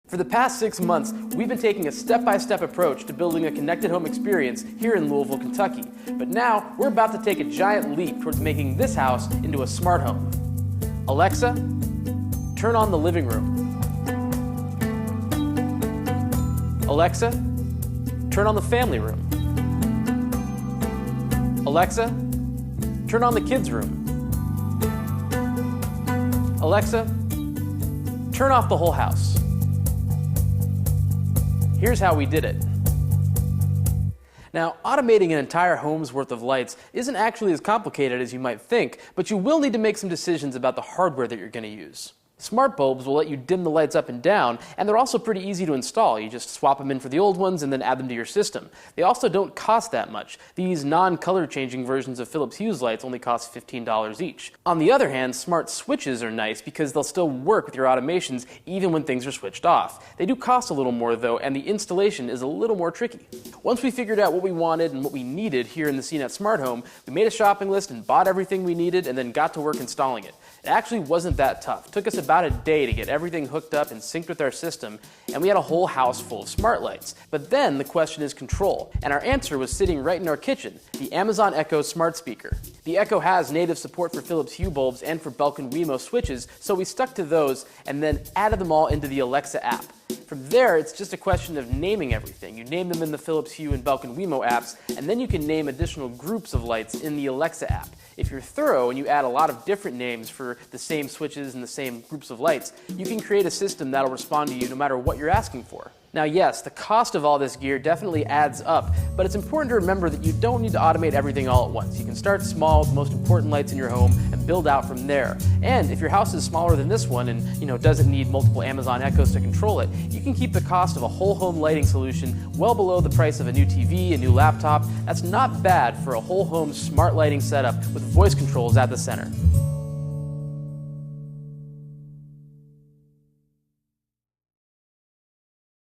For the past 6 months, we've been taking a step-by-step approach to building a connected home experience here in Louisville, Kentucky. But now, we're about to take a giant leap towards making this house into a smart home. Alexa, turn on the living room. Alexa, turn on the family room. Alexa, turn on the kids' room. Alexa, turn off the whole house. Here's how we did it. Now, automating an entire home's worth of lights isn't actually as complicated as you might think, but you will need to make some decisions about the hardware that you're going to use. Smart bulbs will let you dim the lights up and down, and they're also pretty easy to install. You just swap them in for the old ones and then add them to your system. They also don't cost that much. These non-color changing versions of Philips Hue's lights only cost $15 each. On the other hand, smart switches are nice because they'll still work with your automations even when things are switched off. They do cost a little more though, and the installation is a little more tricky. Once we figured out what we wanted and what we needed here in the CNET Smart Home, we made a shopping list and bought everything we needed and then got to work installing it. It actually wasn't that tough. It took us about a day to get everything hooked up and synced with our system, and we had a whole house full of smart lights. But then the question is control, and our answer was sitting right in our kitchen, the Amazon Echo smart speaker. The Echo has native support for Philips Hue bulbs and for Belkin Wemo switches, so we stuck to those and then added them all into the Alexa app. From there, it's just a question of naming everything. You name them in the Philips Hue and Belkin Wemo apps, and then you can name additional groups of lights in the Alexa app. If you're thorough and you add a lot of different names for the same switches and the same groups of lights, you can create a system that'll respond to you no matter what you're asking for. Now yes, the cost of all this gear definitely adds up, but it's important to remember that you don't need to automate everything all at once. You can start small with the most important lights in your home and build out from there. And if your house is smaller than this one and doesn't need multiple Amazon Echoes to control it, you can keep the cost of a whole home lighting solution well below the price of a new TV, a new laptop. That's not bad for a whole home smart lighting setup with voice controls at the center.